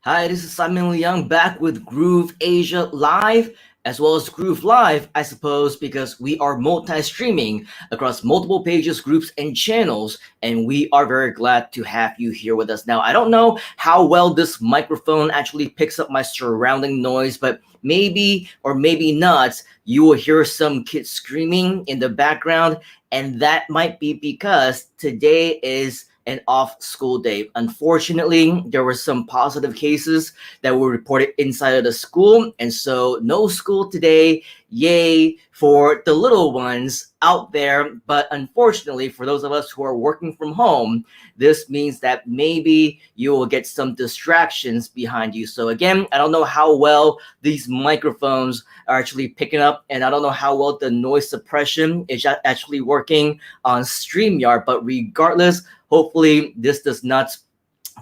Hi, this is Simon Leung back with GrooveAsia Live, as well as Groove Live, I suppose, because we are multi-streaming across multiple pages, groups, and channels, and we are very glad to have you here with us. Now, I don't know how well this microphone actually picks up my surrounding noise, but maybe or maybe not, you will hear some kids screaming in the background, and that might be because today is an off school day. Unfortunately, there were some positive cases that were reported inside of the school, and so no school today. Yay for the little ones out there. But unfortunately, for those of us who are working from home, this means that maybe you will get some distractions behind you. So again, I don't know how well these microphones are actually picking up, and I don't know how well the noise suppression is actually working on StreamYard, but regardless, hopefully this does not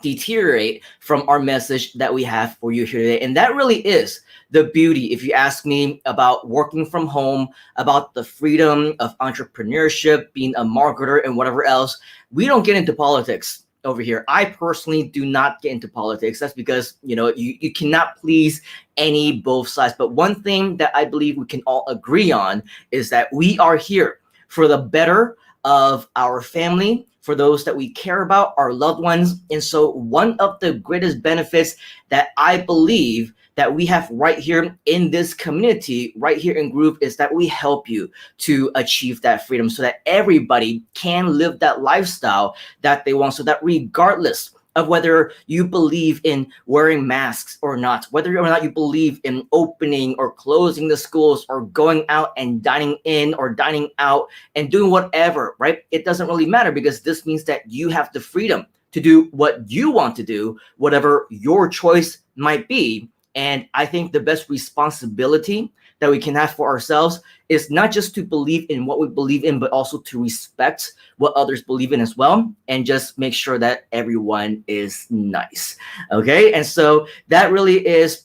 deteriorate from our message that we have for you here today. And that really is the beauty, if you ask me, about working from home, about the freedom of entrepreneurship, being a marketer, and whatever else. We don't get into politics over here. I personally do not get into politics. That's because, you cannot please any both sides. But one thing that I believe we can all agree on is that we are here for the better of our family, for those that we care about, our loved ones. And so one of the greatest benefits that I believe that we have right here in this community, right here in Groove, is that we help you to achieve that freedom so that everybody can live that lifestyle that they want, so that regardless of whether you believe in wearing masks or not, whether or not you believe in opening or closing the schools, or going out and dining in or dining out and doing whatever, right? It doesn't really matter, because this means that you have the freedom to do what you want to do, whatever your choice might be. And I think the best responsibility that we can have for ourselves is not just to believe in what we believe in, but also to respect what others believe in as well, and just make sure that everyone is nice. Okay, and so that really is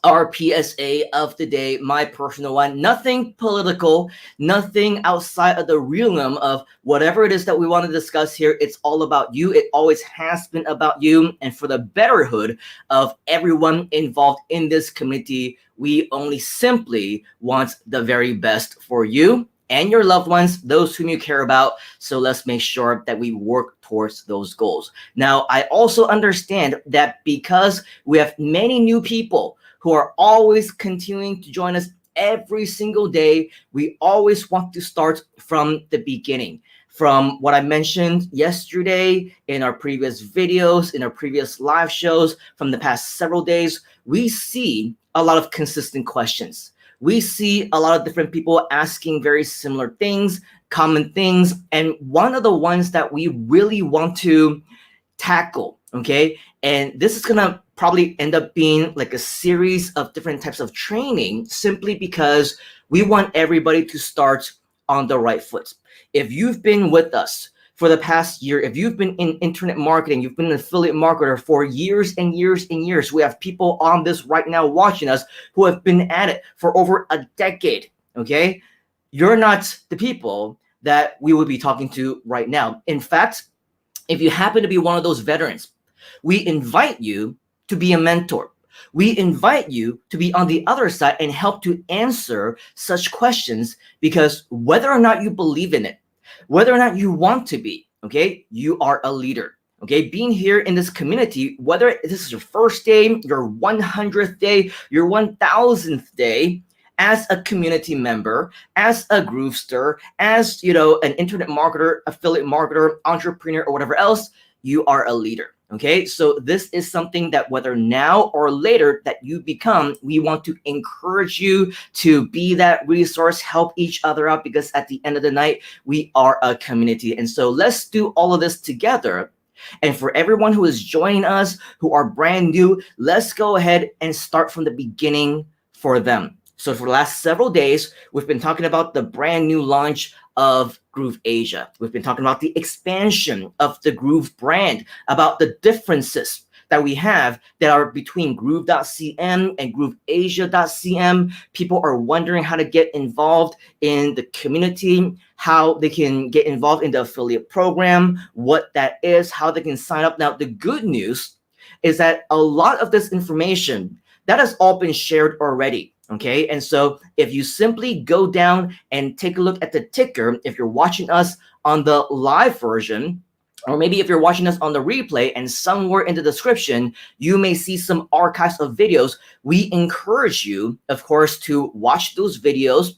our PSA of the day, my personal one. Nothing political, nothing outside of the realm of whatever it is that we want to discuss here. It's all about you. It always has been about you. And for the betterhood of everyone involved in this community, we only simply want the very best for you and your loved ones, those whom you care about. So let's make sure that we work towards those goals. Now, I also understand that because we have many new people who are always continuing to join us every single day, we always want to start from the beginning. From what I mentioned yesterday, in our previous videos, in our previous live shows, from the past several days, we see a lot of consistent questions. We see a lot of different people asking very similar things, common things. And one of the ones that we really want to tackle, okay, and this is gonna probably end up being like a series of different types of training, simply because we want everybody to start on the right foot. If you've been with us for the past year, if you've been in internet marketing, you've been an affiliate marketer for years and years and years, we have people on this right now watching us who have been at it for over a decade, okay? You're not the people that we would be talking to right now. In fact, if you happen to be one of those veterans, we invite you to be a mentor. We invite you to be on the other side and help to answer such questions, because whether or not you believe in it, whether or not you want to be, okay, you are a leader. Okay, being here in this community, whether this is your first day, your 100th day, your 1000th day, as a community member, as a Groovester, as an internet marketer, affiliate marketer, entrepreneur, or whatever else, you are a leader. Okay, so this is something that whether now or later that you become, we want to encourage you to be that resource, help each other out, because at the end of the night, we are a community. And so let's do all of this together. And for everyone who is joining us, who are brand new, let's go ahead and start from the beginning for them. So for the last several days, we've been talking about the brand new launch of GrooveAsia. We've been talking about the expansion of the Groove brand, about the differences that we have that are between Groove.cm and GrooveAsia.cm. People are wondering how to get involved in the community, how they can get involved in the affiliate program, what that is, how they can sign up. Now, the good news is that a lot of this information that has all been shared already. Okay, and so if you simply go down and take a look at the ticker, if you're watching us on the live version, or maybe if you're watching us on the replay, and somewhere in the description, you may see some archives of videos. We encourage you, of course, to watch those videos,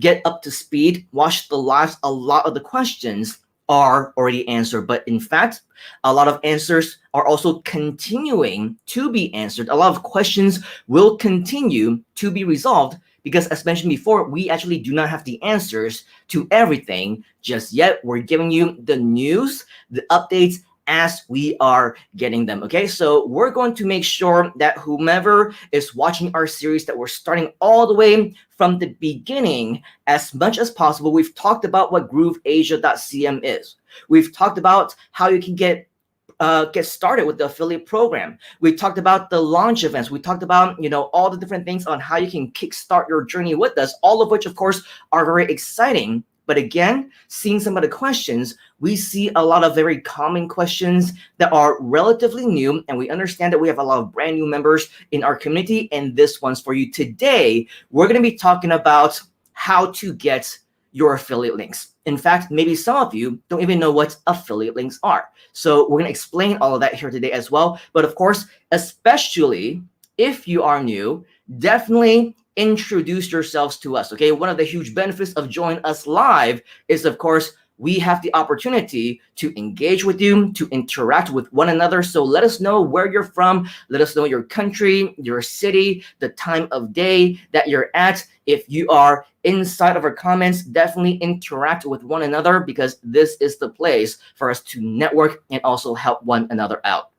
get up to speed, watch the lives. A lot of the questions are already answered, but in fact, a lot of answers are also continuing to be answered. A lot of questions will continue to be resolved because, as mentioned before, we actually do not have the answers to everything just yet. We're giving you the news, the updates as we are getting them. Okay, so we're going to make sure that whomever is watching our series, that we're starting all the way from the beginning as much as possible. We've talked about what GrooveAsia.cm is. We've talked about how you can get started with the affiliate program. We talked about the launch events. We talked about, all the different things on how you can kickstart your journey with us, all of which, of course, are very exciting. But again, seeing some of the questions, we see a lot of very common questions that are relatively new, and we understand that we have a lot of brand new members in our community, and this one's for you. Today, we're going to be talking about how to get your affiliate links. In fact, maybe some of you don't even know what affiliate links are. So we're going to explain all of that here today as well. But of course, especially if you are new, definitely introduce yourselves to us. Okay, one of the huge benefits of joining us live is, of course, we have the opportunity to engage with you, to interact with one another. So let us know where you're from. Let us know your country, your city, the time of day that you're at. If you are inside of our comments, definitely interact with one another, because this is the place for us to network and also help one another out.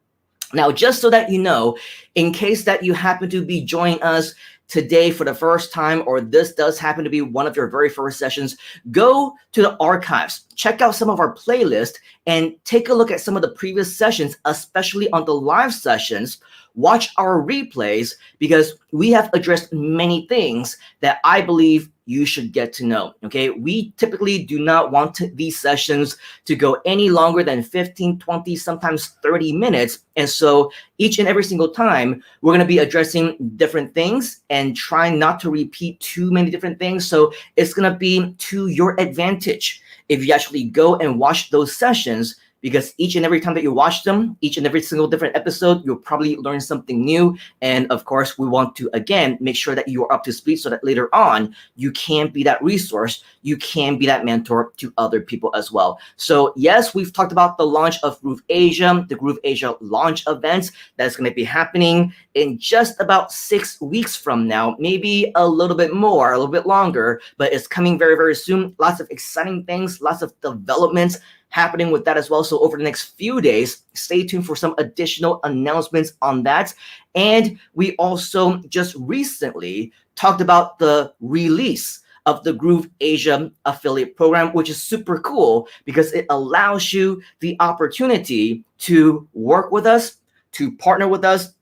Now, just so that you know, in case that you happen to be joining us today for the first time, or this does happen to be one of your very first sessions, go to the archives, check out some of our playlists, and take a look at some of the previous sessions, especially on the live sessions. Watch our replays, because we have addressed many things that I believe you should get to know. Okay, we typically do not want these sessions to go any longer than 15, 20, sometimes 30 minutes. And so each and every single time, we're going to be addressing different things and trying not to repeat too many different things. So it's going to be to your advantage if you actually go and watch those sessions, because each and every time that you watch them, each and every single different episode, you'll probably learn something new. And of course, we want to, again, make sure that you are up to speed so that later on, you can be that resource, you can be that mentor to other people as well. So yes, we've talked about the launch of GrooveAsia, the GrooveAsia launch event that's going to be happening in just about 6 weeks from now, maybe a little bit more, a little bit longer, but it's coming very, very soon. Lots of exciting things, lots of developments happening with that as well. So over the next few days, stay tuned for some additional announcements on that. And we also just recently talked about the release of the GrooveAsia affiliate program, which is super cool because it allows you the opportunity to work with us, to partner with us,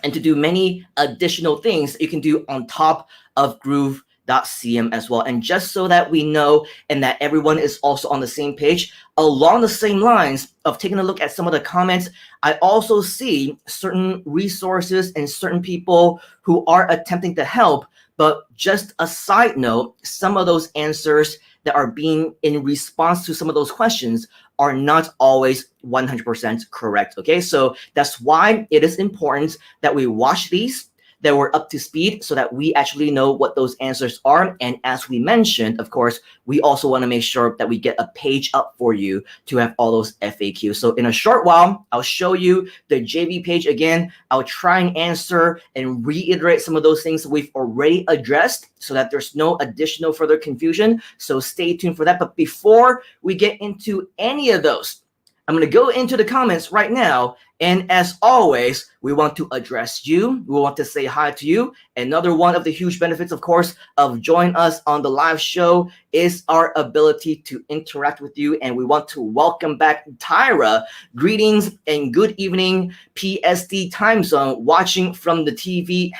and to do many additional things that you can do on top of GrooveAsia.cm as well. And just so that we know and that everyone is also on the same page, along the same lines of taking a look at some of the comments, I also see certain resources and certain people who are attempting to help. But just a side note, some of those answers that are being in response to some of those questions are not always 100% correct. Okay, so that's why it is important that we watch these, that we're up to speed, so that we actually know what those answers are. And as we mentioned, of course, we also want to make sure that we get a page up for you to have all those FAQs. So in a short while, I'll show you the JV page again. I'll try and answer and reiterate some of those things that we've already addressed so that there's no additional further confusion. So stay tuned for that. But before we get into any of those, I'm going to go into the comments right now. And as always, we want to address you. We want to say hi to you. Another one of the huge benefits, of course, of joining us on the live show is our ability to interact with you. And we want to welcome back Tyra. Greetings and good evening, PST time zone, watching from the TV,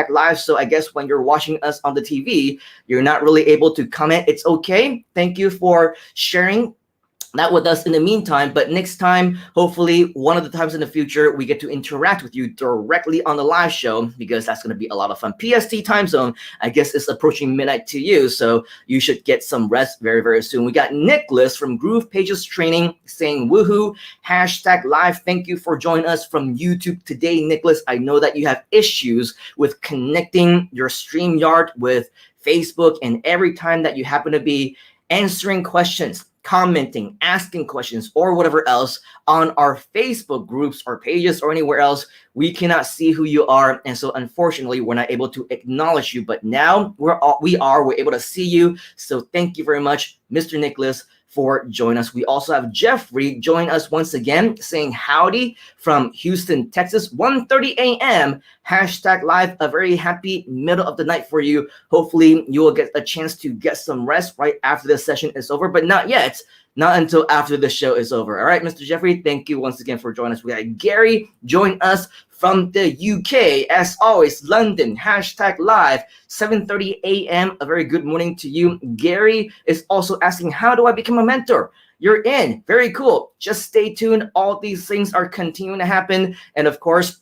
#live. So I guess when you're watching us on the TV, you're not really able to comment. It's okay. Thank you for sharing that with us in the meantime. But next time, hopefully one of the times in the future, we get to interact with you directly on the live show, because that's going to be a lot of fun. PST time zone, I guess, is approaching midnight to you, so you should get some rest very, very soon. We got Nicholas from Groove Pages Training saying woohoo, hashtag live. Thank you for joining us from YouTube today, Nicholas. I know that you have issues with connecting your StreamYard with Facebook, and every time that you happen to be answering questions, commenting, asking questions, or whatever else on our Facebook groups or pages or anywhere else, we cannot see who you are, and so unfortunately we're not able to acknowledge you. But now we're able to see you, so thank you very much, Mr. Nicholas, for joining us. We also have Jeffrey join us once again, saying howdy from Houston, Texas, 1:30 a.m. Hashtag live. A very happy middle of the night for you. Hopefully you will get a chance to get some rest right after this session is over, but not yet. Not until after the show is over. All right, Mr. Jeffrey, thank you once again for joining us. We got Gary join us from the UK, as always, London, hashtag live, 7:30 a.m. A very good morning to you. Gary is also asking, how do I become a mentor? You're in. Very cool. Just stay tuned. All these things are continuing to happen. And of course,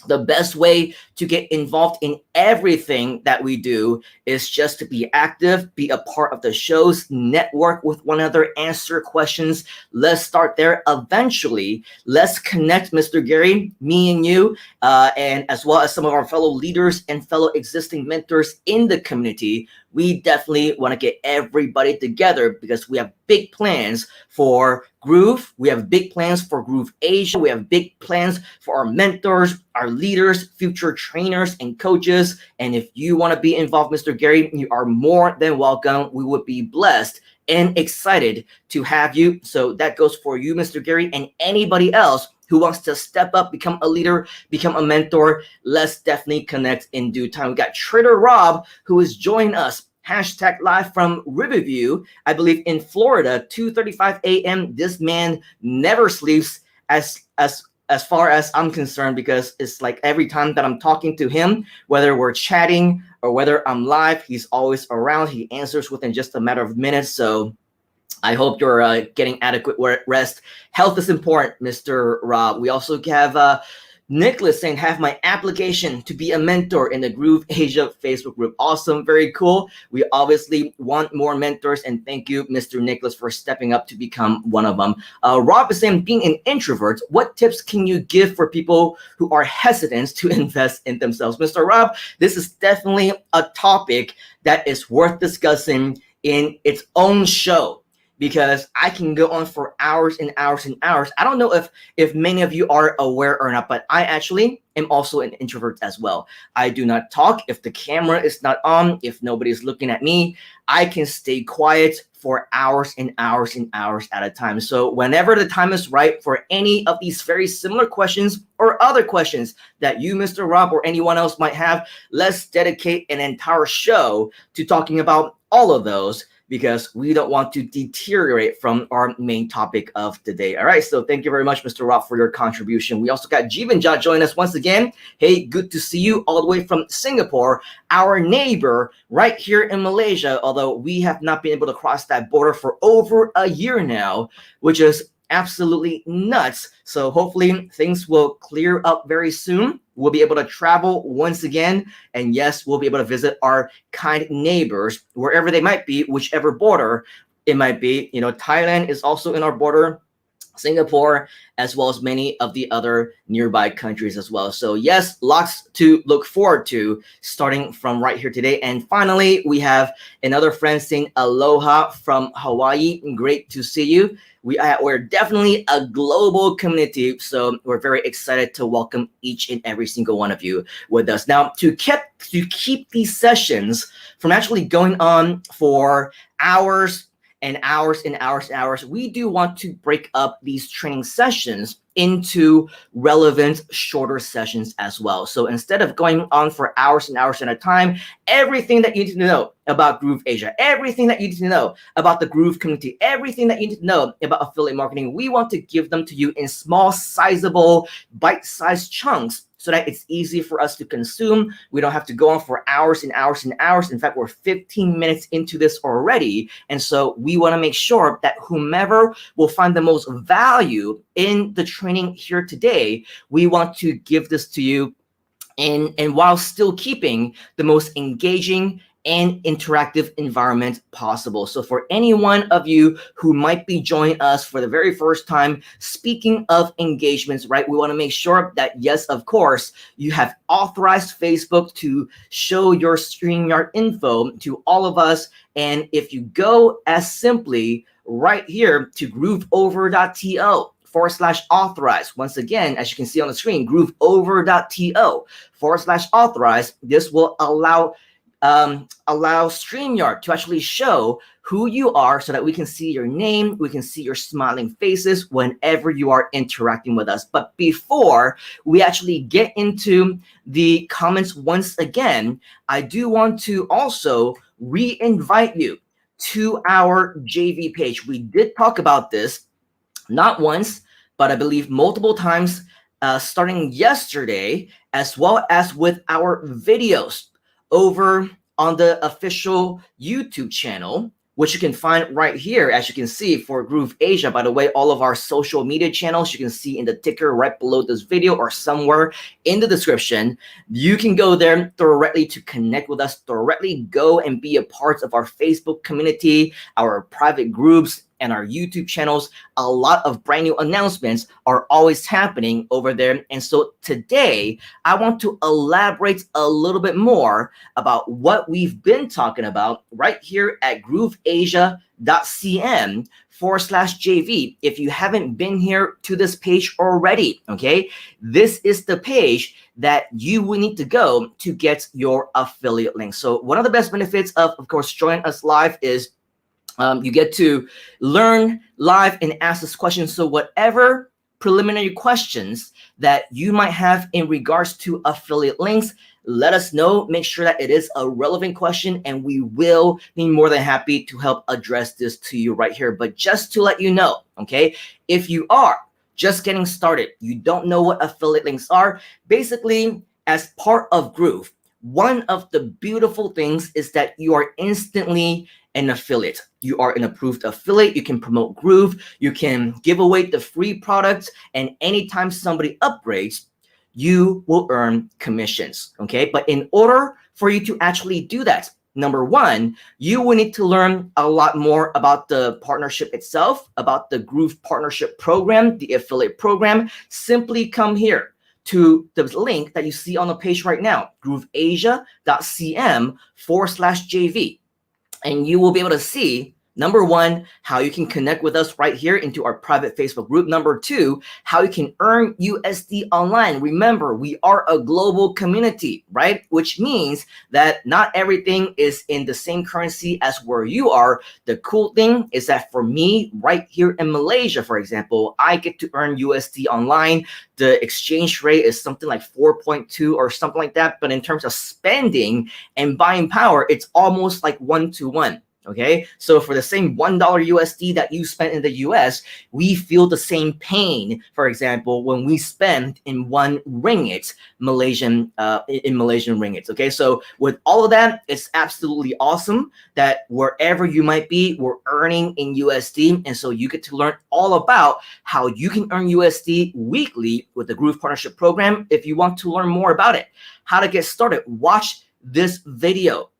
the best way to get involved in everything that we do is just to be active, be a part of the shows, network with one another, answer questions. Let's start there. Eventually, let's connect, Mr. Gary, me and you, and as well as some of our fellow leaders and fellow existing mentors in the community. We definitely want to get everybody together, because we have big plans for Groove. We have big plans for GrooveAsia. We have big plans for our mentors, our leaders, future trainers, and coaches. And if you want to be involved, Mr. Gary, you are more than welcome. We would be blessed and excited to have you. So that goes for you, Mr. Gary, and anybody else who wants to step up, become a leader, become a mentor. Let's definitely connect in due time. We got Trader Rob, who is joining us, hashtag live from Riverview, I believe in Florida, 2:35 a.m. This man never sleeps, as far as I'm concerned, because it's like every time that I'm talking to him, whether we're chatting or whether I'm live, he's always around. He answers within just a matter of minutes. So I hope you're getting adequate rest. Health is important, Mr. Rob. We also have Nicholas saying, have my application to be a mentor in the GrooveAsia Facebook group. Awesome. Very cool. We obviously want more mentors, and thank you, Mr. Nicholas, for stepping up to become one of them. Rob is saying, being an introvert, what tips can you give for people who are hesitant to invest in themselves? Mr. Rob, this is definitely a topic that is worth discussing in its own show, because I can go on for hours and hours and hours. I don't know if many of you are aware or not, but I actually am also an introvert as well. I do not talk if the camera is not on, if nobody's looking at me. I can stay quiet for hours and hours and hours at a time. So whenever the time is right for any of these very similar questions or other questions that you, Mr. Rob, or anyone else might have, let's dedicate an entire show to talking about all of those, because we don't want to deteriorate from our main topic of today. All right, so thank you very much, Mr. Rob, for your contribution. We also got Jeevanjot join us once again. Hey, good to see you all the way from Singapore, our neighbor right here in Malaysia, although we have not been able to cross that border for over a year now, which is absolutely nuts. So hopefully things will clear up very soon. We'll be able to travel once again. And yes, we'll be able to visit our kind neighbors wherever they might be, whichever border it might be. You know, Thailand is also in our border, Singapore, as well as many of the other nearby countries as well. So yes, lots to look forward to starting from right here today. And finally, we have another friend saying aloha from Hawaii. Great to see you. We're definitely a global community, so we're very excited to welcome each and every single one of you with us. Now, to keep these sessions from actually going on for hours and hours and hours and hours, we do want to break up these training sessions into relevant shorter sessions as well. So instead of going on for hours and hours at a time, everything that you need to know about GrooveAsia, everything that you need to know about the Groove community, everything that you need to know about affiliate marketing, we want to give them to you in small, sizable, bite-sized chunks, so so that it's easy for us to consume. We don't have to go on for hours and hours and hours. In fact, we're 15 minutes into this already. And so we want to make sure that whomever will find the most value in the training here today, we want to give this to you and while still keeping the most engaging and interactive environment possible. So for any one of you who might be joining us for the very first time, speaking of engagements, right, we want to make sure that, yes, of course, you have authorized Facebook to show your StreamYard info to all of us. And if you go as simply right here to grooveover.to/authorize. Once again, as you can see on the screen, grooveover.to/authorize. This will allow StreamYard to actually show who you are so that we can see your name, we can see your smiling faces whenever you are interacting with us. But before we actually get into the comments once again, I do want to also re-invite you to our JV page. We did talk about this not once, but I believe multiple times, starting yesterday, as well as with our videos over on the official YouTube channel, which you can find right here, as you can see, for GrooveAsia. By the way, all of our social media channels, you can see in the ticker right below this video or somewhere in the description. You can go there directly to connect with us, directly go and be a part of our Facebook community, our private groups, and our YouTube channels. A lot of brand new announcements are always happening over there. And so today, I want to elaborate a little bit more about what we've been talking about right here at grooveasia.cm/JV. If you haven't been here to this page already, okay, this is the page that you will need to go to get your affiliate link. So one of the best benefits of course, joining us live is you get to learn live and ask us questions. So whatever preliminary questions that you might have in regards to affiliate links, let us know. Make sure that it is a relevant question, and we will be more than happy to help address this to you right here. But just to let you know, okay, if you are just getting started, you don't know what affiliate links are, basically, as part of Groove, one of the beautiful things is that you are instantly an affiliate. You are an approved affiliate. You can promote Groove. You can give away the free products. And anytime somebody upgrades, you will earn commissions. Okay. But in order for you to actually do that, number one, you will need to learn a lot more about the partnership itself, about the Groove Partnership Program, the affiliate program. Simply come here to the link that you see on the page right now, grooveasia.cm/JV. And you will be able to see, number one, how you can connect with us right here into our private Facebook group. Number two, how you can earn USD online. Remember, we are a global community, right? Which means that not everything is in the same currency as where you are. The cool thing is that for me, right here in Malaysia, for example, I get to earn USD online. The exchange rate is something like 4.2 or something like that. But in terms of spending and buying power, it's almost like 1-to-1. Okay, so for the same $1 USD that you spent in the US, we feel the same pain, for example, when we spend in one ringgit, Malaysian ringgits. Okay, so with all of that, it's absolutely awesome that wherever you might be, we're earning in USD. And so you get to learn all about how you can earn USD weekly with the Groove Partnership Program. If you want to learn more about it, how to get started, watch this video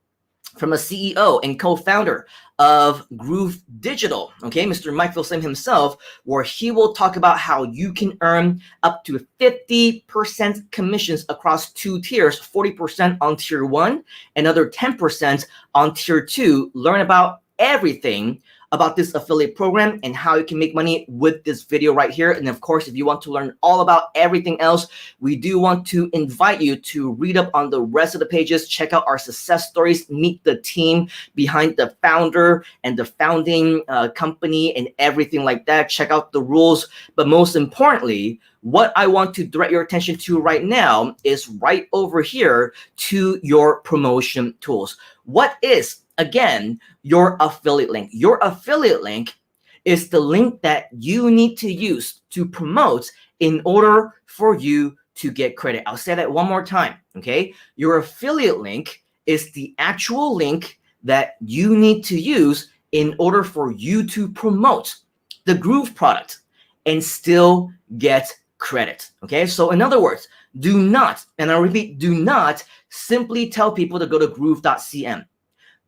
from a CEO and co-founder of Groove Digital, okay, Mr. Mike Vilsam himself, where he will talk about how you can earn up to 50% commissions across two tiers, 40% on tier 1, another 10% on tier 2. Learn about everything about this affiliate program and how you can make money with this video right here. And of course, if you want to learn all about everything else, we do want to invite you to read up on the rest of the pages, check out our success stories, meet the team behind the founder and the founding company and everything like that. Check out the rules. But most importantly, what I want to direct your attention to right now is right over here to your promotion tools. What is, again, your affiliate link? Your affiliate link is the link that you need to use to promote in order for you to get credit. I'll say that one more time, okay? Your affiliate link is the actual link that you need to use in order for you to promote the Groove product and still get credit, okay? So in other words, do not, and I repeat, do not simply tell people to go to groove.cm.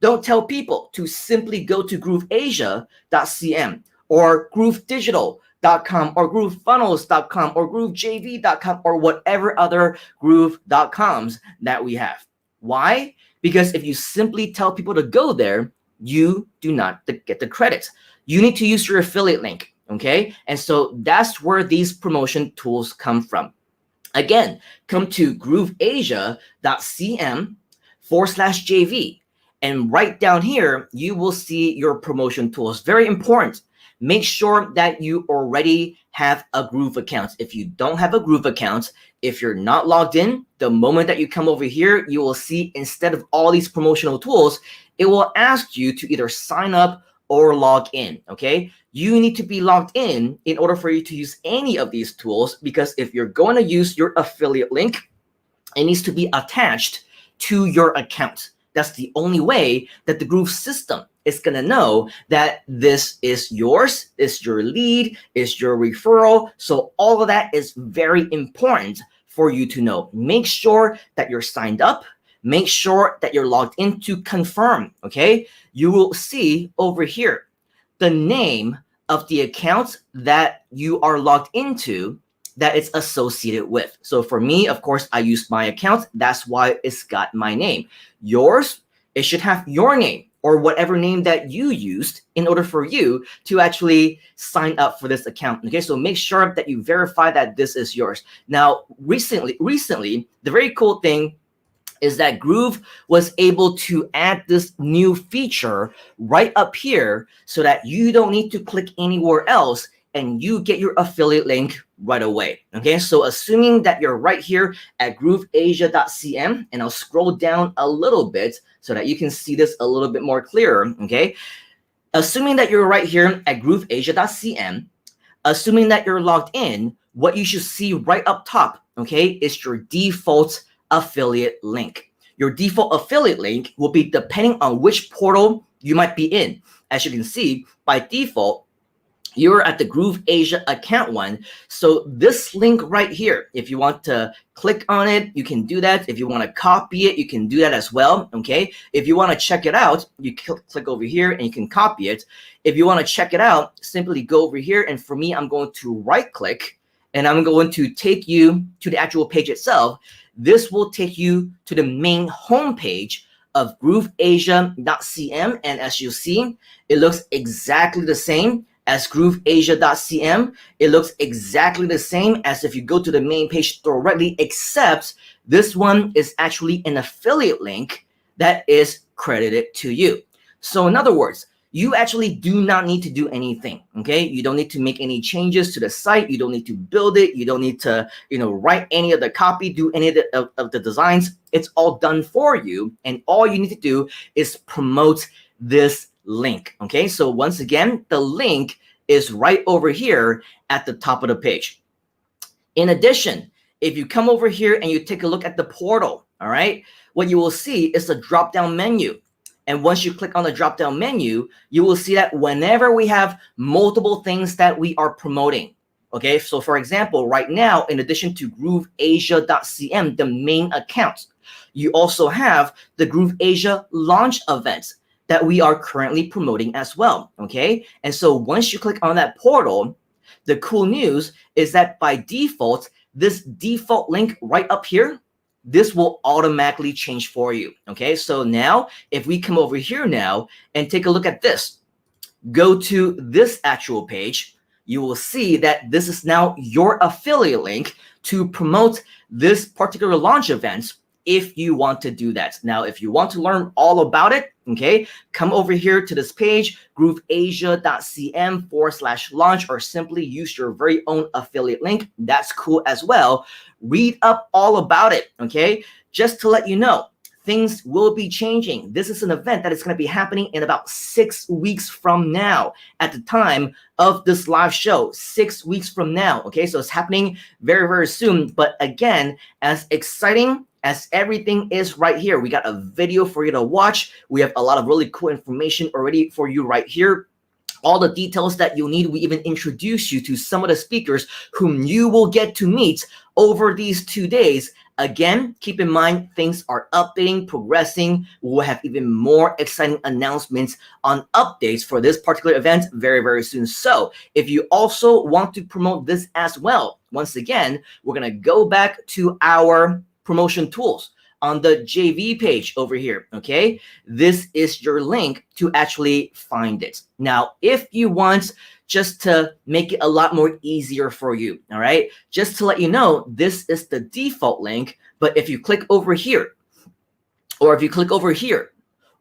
Don't tell people to simply go to grooveasia.cm or groovedigital.com or groovefunnels.com or groovejv.com or whatever other groove.coms that we have. Why? Because if you simply tell people to go there, you do not get the credit. You need to use your affiliate link, okay? And so that's where these promotion tools come from. Again, come to grooveasia.cm/JV. And right down here, you will see your promotion tools. Very important. Make sure that you already have a Groove account. If you don't have a Groove account, if you're not logged in, the moment that you come over here, you will see instead of all these promotional tools, it will ask you to either sign up or log in, okay? You need to be logged in order for you to use any of these tools, because if you're going to use your affiliate link, it needs to be attached to your account. That's the only way that the Groove system is going to know that this is yours, is your lead, is your referral. So all of that is very important for you to know. Make sure that you're signed up. Make sure that you're logged in to confirm, okay? You will see over here the name of the account that you are logged into that it's associated with. So for me, of course, I used my account. That's why it's got my name. Yours, it should have your name or whatever name that you used in order for you to actually sign up for this account. Okay, so make sure that you verify that this is yours. Now, recently, the very cool thing is that Groove was able to add this new feature right up here so that you don't need to click anywhere else and you get your affiliate link right away. Okay, so assuming that you're right here at grooveasia.cm, and I'll scroll down a little bit so that you can see this a little bit more clearer. Okay, assuming that you're right here at grooveasia.cm, assuming that you're logged in, what you should see right up top, okay, is your default affiliate link. Your default affiliate link will be depending on which portal you might be in. As you can see, by default, you're at the GrooveAsia account one. So this link right here, if you want to click on it, you can do that. If you want to copy it, you can do that as well, okay? If you want to check it out, you click over here and you can copy it. If you want to check it out, simply go over here. And for me, I'm going to right click and I'm going to take you to the actual page itself. This will take you to the main homepage of grooveasia.cm. And as you see, it looks exactly the same as grooveasia.cm. It looks exactly the same as if you go to the main page directly, except this one is actually an affiliate link that is credited to you. So in other words, you actually do not need to do anything, okay? You don't need to make any changes to the site. You don't need to build it. You don't need to, write any of the copy, do any of the designs. It's all done for you. And all you need to do is promote this link, okay? So once again, the link is right over here at the top of the page. In addition, if you come over here and you take a look at the portal, all right, what you will see is a drop-down menu. And once you click on the drop-down menu, you will see that whenever we have multiple things that we are promoting, okay? So for example, right now, in addition to grooveasia.cm, the main account, you also have the GrooveAsia launch events that we are currently promoting as well, okay? And so once you click on that portal, the cool news is that by default, this default link right up here, this will automatically change for you, okay? So now, if we come over here now and take a look at this, go to this actual page, you will see that this is now your affiliate link to promote this particular launch event if you want to do that. Now, if you want to learn all about it, okay, come over here to this page, grooveasia.cm/launch, or simply use your very own affiliate link. That's cool as well. Read up all about it, okay? Just to let you know, things will be changing. This is an event that is going to be happening in about 6 weeks from now at the time of this live show. 6 weeks from now. Okay, so it's happening very, very soon. But again, as exciting as everything is right here, we got a video for you to watch. We have a lot of really cool information already for you right here. All the details that you'll need. We even introduce you to some of the speakers whom you will get to meet over these 2 days. Again, keep in mind, things are updating, progressing. We'll have even more exciting announcements on updates for this particular event very, very soon. So if you also want to promote this as well, once again, we're going to go back to our promotion tools on the JV page over here, okay? This is your link to actually find it. Now, if you want just to make it a lot more easier for you, all right? Just to let you know, this is the default link, but if you click over here, or if you click over here,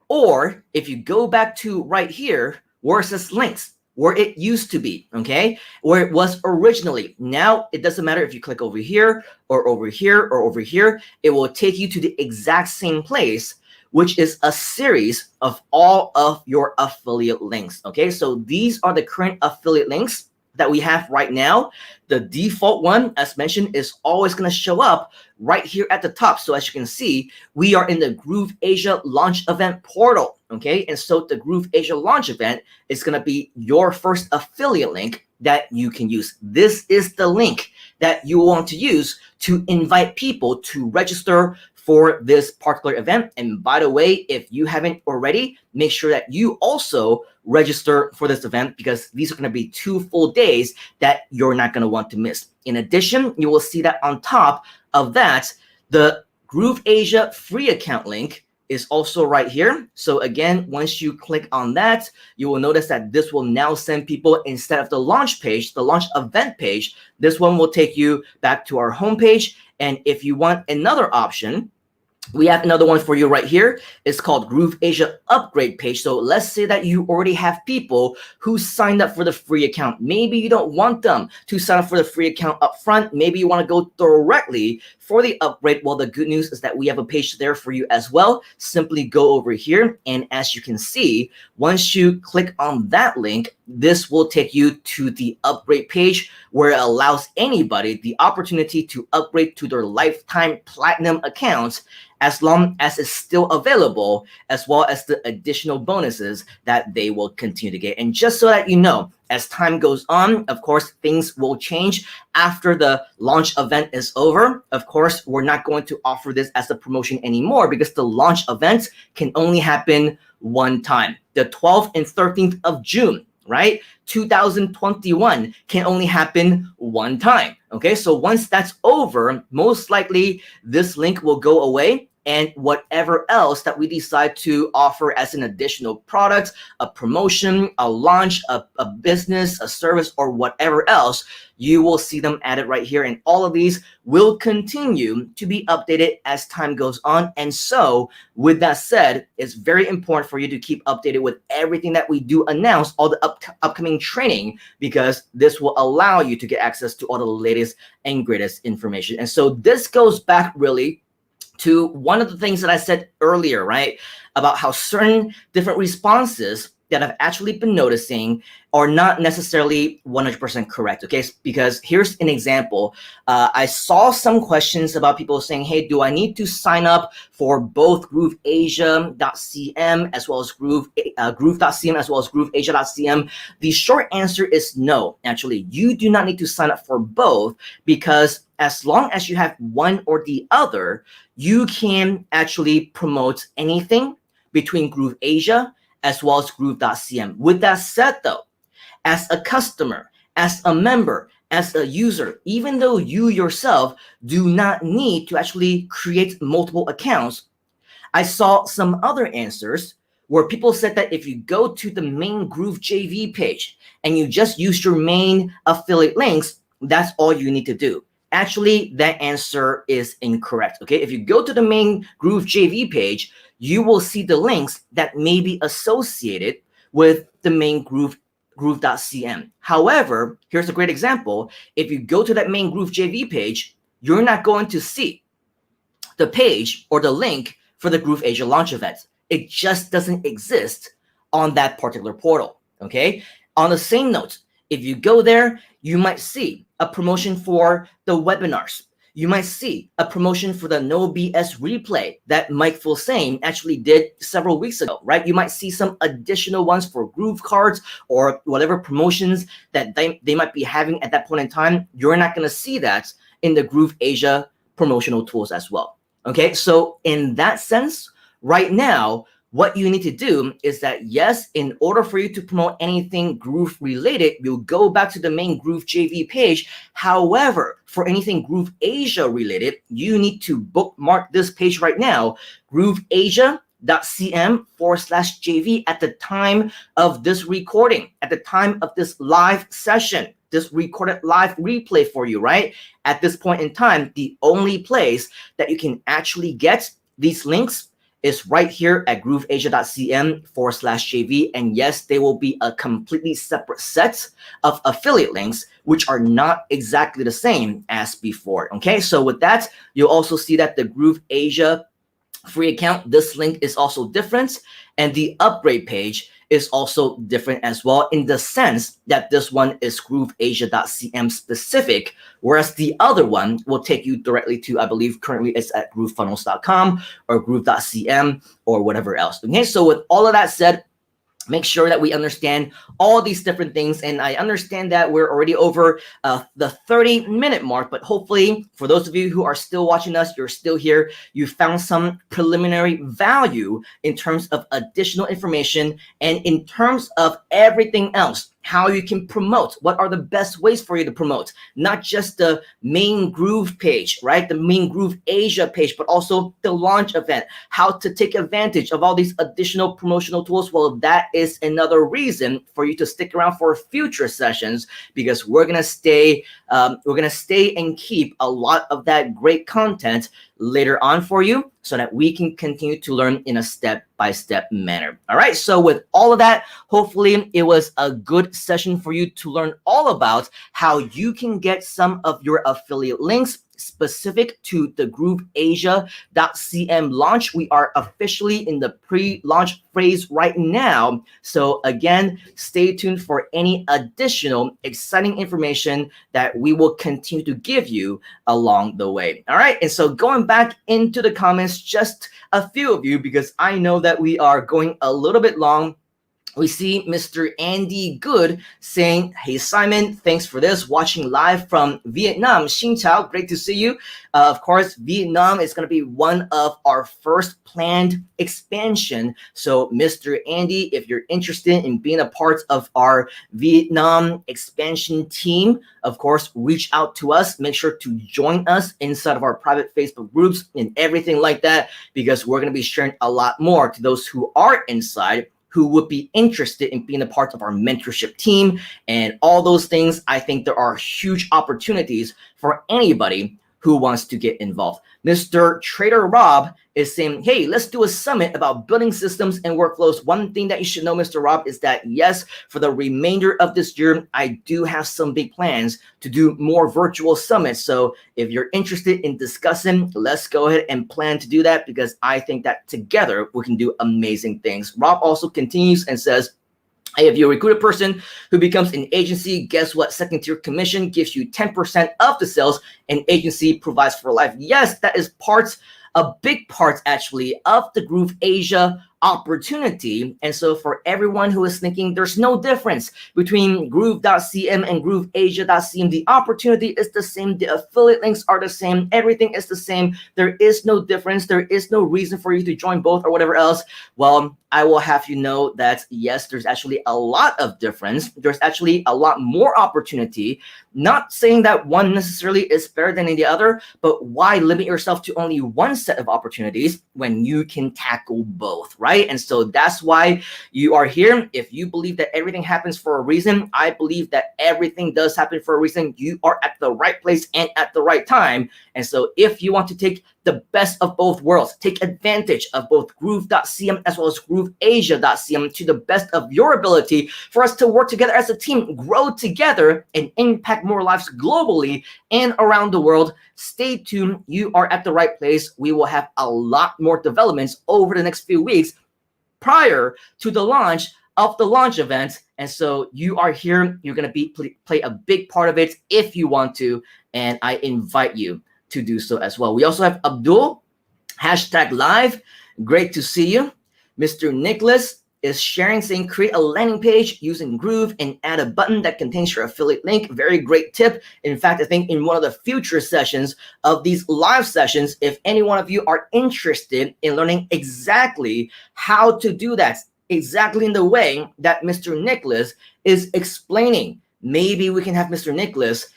or if you go back to right here where it says links, where it used to be, okay? Where it was originally. Now, it doesn't matter if you click over here or over here or over here, it will take you to the exact same place, which is a series of all of your affiliate links, okay? So these are the current affiliate links that we have right now. The default one, as mentioned, is always going to show up right here at the top. So as you can see, we are in the GrooveAsia launch event portal, okay? And so the GrooveAsia launch event is going to be your first affiliate link that you can use. This is the link that you want to use to invite people to register for this particular event. And by the way, if you haven't already, make sure that you also register for this event, because these are going to be 2 full days that you're not going to want to miss. In addition, you will see that on top of that, the GrooveAsia free account link is also right here. So again, once you click on that, you will notice that this will now send people, instead of the launch page, the launch event page, this one will take you back to our homepage. And if you want another option, we have another one for you right here. It's called GrooveAsia upgrade page. So let's say that you already have people who signed up for the free account. Maybe you don't want them to sign up for the free account up front. Maybe you want to go directly for the upgrade. Well, the good news is that we have a page there for you as well. Simply go over here. And as you can see, once you click on that link, this will take you to the upgrade page, where it allows anybody the opportunity to upgrade to their lifetime platinum accounts, as long as it's still available, as well as the additional bonuses that they will continue to get. And just so that you know, as time goes on, of course, things will change after the launch event is over. Of course, we're not going to offer this as a promotion anymore, because the launch event can only happen one time. The 12th and 13th of June, right? 2021 can only happen one time. Okay, so once that's over, most likely this link will go away, and whatever else that we decide to offer as an additional product, a promotion, a launch, a business, a service, or whatever else, you will see them added right here. And all of these will continue to be updated as time goes on. And so with that said, it's very important for you to keep updated with everything that we do announce, all the upcoming training, because this will allow you to get access to all the latest and greatest information. And so this goes back really to one of the things that I said earlier, right? About how certain different responses that I've actually been noticing are not necessarily 100% correct, okay? Because here's an example. I saw some questions about people saying, hey, do I need to sign up for both GrooveAsia.cm as well as Groove.cm as well as GrooveAsia.cm? The short answer is no. Actually, you do not need to sign up for both, because as long as you have one or the other, you can actually promote anything between GrooveAsia as well as Groove.cm. With that said though, as a customer, as a member, as a user, even though you yourself do not need to actually create multiple accounts, I saw some other answers where people said that if you go to the main Groove JV page and you just use your main affiliate links, that's all you need to do. Actually, that answer is incorrect, okay? If you go to the main Groove JV page, you will see the links that may be associated with the main Groove.cm. However, here's a great example. If you go to that main Groove JV page, you're not going to see the page or the link for the GrooveAsia launch event. It just doesn't exist on that particular portal, okay? On the same note, if you go there, you might see a promotion for the webinars. You might see a promotion for the No BS replay that Mike Fulsane actually did several weeks ago, right? You might see some additional ones for Groove cards or whatever promotions that they might be having at that point in time. You're not going to see that in the GrooveAsia promotional tools as well. Okay, so in that sense, right now, what you need to do is that, yes, in order for you to promote anything Groove related, you'll go back to the main Groove JV page. However, for anything GrooveAsia related, you need to bookmark this page right now, grooveasia.cm/JV at the time of this recording, at the time of this live session, this recorded live replay for you, right? At this point in time, the only place that you can actually get these links is right here at grooveasia.cm/JV. And yes, they will be a completely separate set of affiliate links, which are not exactly the same as before. Okay, so with that, you'll also see that the GrooveAsia free account, this link is also different, and the upgrade page is also different as well, in the sense that this one is grooveasia.cm specific, whereas the other one will take you directly to, I believe currently it's at groovefunnels.com or groove.cm or whatever else. Okay, so with all of that said, make sure that we understand all these different things. And I understand that we're already over the 30-minute mark, but hopefully for those of you who are still watching us, you're still here, you found some preliminary value in terms of additional information and in terms of everything else, how you can promote, what are the best ways for you to promote, not just the main Groove page, right? The main GrooveAsia page, but also the launch event, how to take advantage of all these additional promotional tools. Well, that is another reason for you to stick around for future sessions, because we're gonna stay and keep a lot of that great content later on for you, so that we can continue to learn in a step-by-step manner. All right, so with all of that, hopefully it was a good session for you to learn all about how you can get some of your affiliate links specific to the grooveasia.cm launch. We are officially in the pre-launch phase right now. So again, stay tuned for any additional exciting information that we will continue to give you along the way. All right, and so going back into the comments, just a few of you, because I know that we are going a little bit long. We see Mr. Andy Good saying, hey, Simon, thanks for this. Watching live from Vietnam. Xin Chao, great to see you. Of course, Vietnam is going to be one of our first planned expansion. So, Mr. Andy, if you're interested in being a part of our Vietnam expansion team, of course, reach out to us. Make sure to join us inside of our private Facebook groups and everything like that, because we're going to be sharing a lot more to those who are inside, who would be interested in being a part of our mentorship team and all those things. I think there are huge opportunities for anybody who wants to get involved. Mr. Trader Rob is saying, hey, let's do a summit about building systems and workflows. One thing that you should know, Mr. Rob, is that yes, for the remainder of this year, I do have some big plans to do more virtual summits. So if you're interested in discussing, let's go ahead and plan to do that, because I think that together we can do amazing things. Rob also continues and says, hey, if you recruit a person who becomes an agency, guess what? Second tier commission gives you 10% of the sales an agency provides for life. Yes, that is a big part actually of the GrooveAsia opportunity. And so for everyone who is thinking there's no difference between groove.cm and grooveasia.cm, the opportunity is the same, the affiliate links are the same, everything is the same, there is no difference, there is no reason for you to join both or whatever else. Well, I will have you know that yes, there's actually a lot of difference. There's actually a lot more opportunity. Not saying that one necessarily is better than the other, but why limit yourself to only one set of opportunities when you can tackle both, right? And so that's why you are here. If you believe that everything happens for a reason, I believe that everything does happen for a reason. You are at the right place and at the right time. And so if you want to take the best of both worlds. Take advantage of both Groove.cm as well as GrooveAsia.cm to the best of your ability for us to work together as a team, grow together, and impact more lives globally and around the world. Stay tuned. You are at the right place. We will have a lot more developments over the next few weeks prior to the launch of the launch event. And so you are here. You're going to play a big part of it if you want to. And I invite you to do so as well. We also have Abdul, #live. Great to see you. Mr. Nicholas is sharing, saying create a landing page using Groove and add a button that contains your affiliate link. Very great tip. In fact, I think in one of the future sessions of these live sessions, if any one of you are interested in learning exactly how to do that, exactly in the way that Mr. Nicholas is explaining, maybe we can have Mr. Nicholas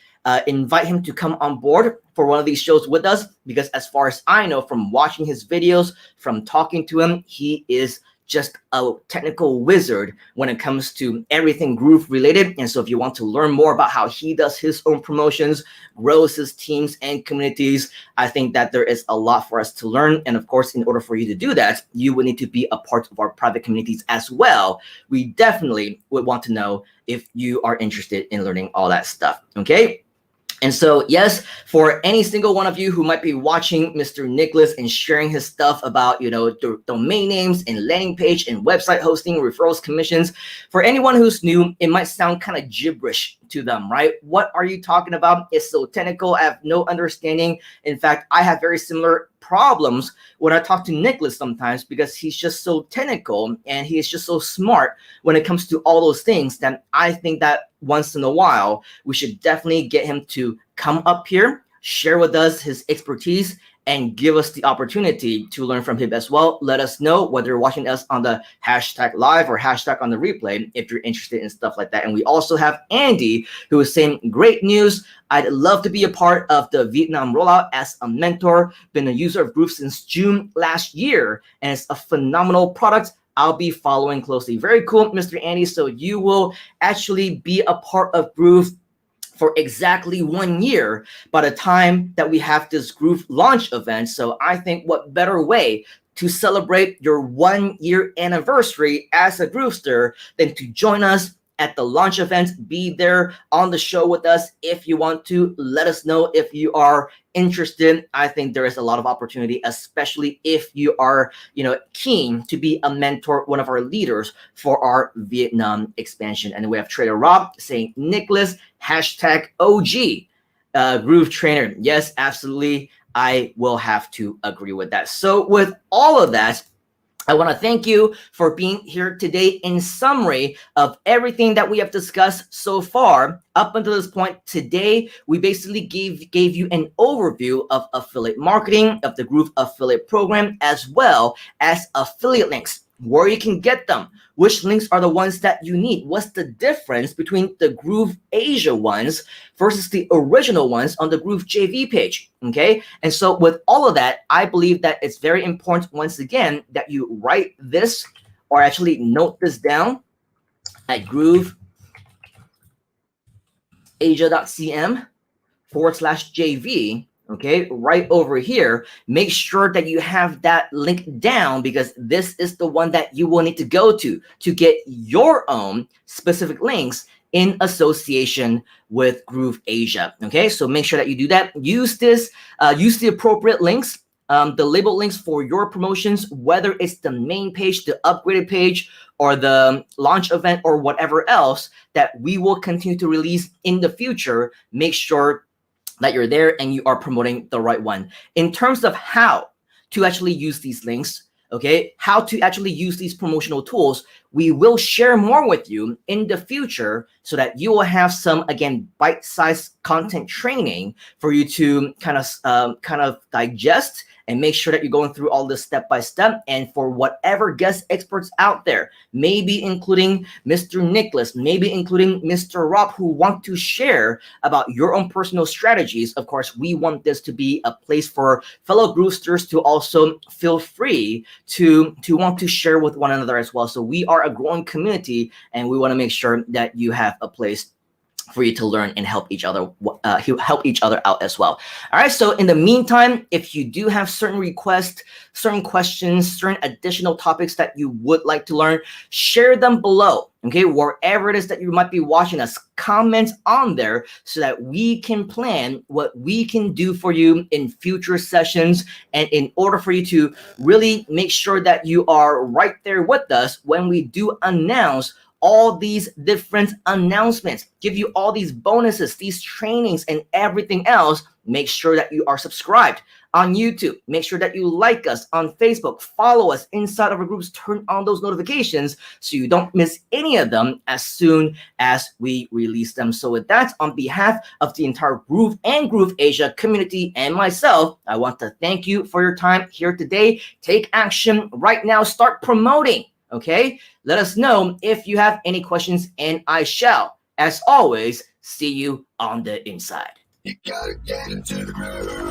invite him to come on board for one of these shows with us, because as far as I know from watching his videos, from talking to him, he is just a technical wizard when it comes to everything Groove related. And so if you want to learn more about how he does his own promotions, grows his teams and communities, I think that there is a lot for us to learn. And of course, in order for you to do that, you would need to be a part of our private communities as well. We definitely would want to know if you are interested in learning all that stuff, okay? And so, yes, for any single one of you who might be watching Mr. Nicholas and sharing his stuff about, the domain names and landing page and website hosting, referrals, commissions, for anyone who's new, it might sound kind of gibberish to them, right? What are you talking about? It's so technical. I have no understanding. In fact, I have very similar problems when I talk to Nicholas sometimes, because he's just so technical and he is just so smart when it comes to all those things, that I think that once in a while, we should definitely get him to come up here, share with us his expertise, and give us the opportunity to learn from him as well. Let us know whether you're watching us on the #live or # on the replay if you're interested in stuff like that. And we also have Andy, who is saying, great news. I'd love to be a part of the Vietnam rollout as a mentor. Been a user of Groove since June last year, and it's a phenomenal product. I'll be following closely. Very cool, Mr. Andy. So you will actually be a part of Groove for exactly 1 year by the time that we have this Groove launch event. So I think what better way to celebrate your 1 year anniversary as a Groovester than to join us at the launch event. Be there on the show with us if you want to. Let us know if you are interested. I think there is a lot of opportunity, especially if you are, keen to be a mentor, one of our leaders for our Vietnam expansion. And we have Trader Rob saying, Nicholas, #OG, Groove trainer. Yes, absolutely. I will have to agree with that. So with all of that, I want to thank you for being here today. In summary of everything that we have discussed so far up until this point today, we basically gave you an overview of affiliate marketing, of the Groove affiliate program, as well as affiliate links, where you can get them, which links are the ones that you need, what's the difference between the GrooveAsia ones versus the original ones on the Groove JV page, okay? And so with all of that, I believe that it's very important, once again, that you write this, or actually note this down at GrooveAsia.cm/JV, okay, right over here. Make sure that you have that link down, because this is the one that you will need to go to get your own specific links in association with GrooveAsia, okay? So make sure that you do that. Use this, use the appropriate links, the labeled links for your promotions, whether it's the main page, the upgraded page, or the launch event, or whatever else that we will continue to release in the future. Make sure that you're there and you are promoting the right one. In terms of how to actually use these links, okay, how to actually use these promotional tools, we will share more with you in the future, so that you will have some, again, bite-sized content training for you to kind of digest, and make sure that you're going through all this step by step. And for whatever guest experts out there, maybe including Mr. Nicholas, maybe including Mr. Rob, who want to share about your own personal strategies, of course, we want this to be a place for fellow Groovesters to also feel free to want to share with one another as well. So we are a growing community, and we want to make sure that you have a place for you to learn and help each other help each other out as well. All right, so in the meantime, if you do have certain requests, certain questions, certain additional topics that you would like to learn, share them below. Okay, wherever it is that you might be watching us, comment on there so that we can plan what we can do for you in future sessions, and in order for you to really make sure that you are right there with us when we do announce all these different announcements, give you all these bonuses, these trainings, and everything else. Make sure that you are subscribed on YouTube. Make sure that you like us on Facebook. Follow us inside of our groups. Turn on those notifications so you don't miss any of them as soon as we release them. So with that, on behalf of the entire Groove and GrooveAsia community and myself, I want to thank you for your time here today. Take action right now. Start promoting. Okay, let us know if you have any questions, and I shall, as always, see you on the inside. You gotta get into the groove.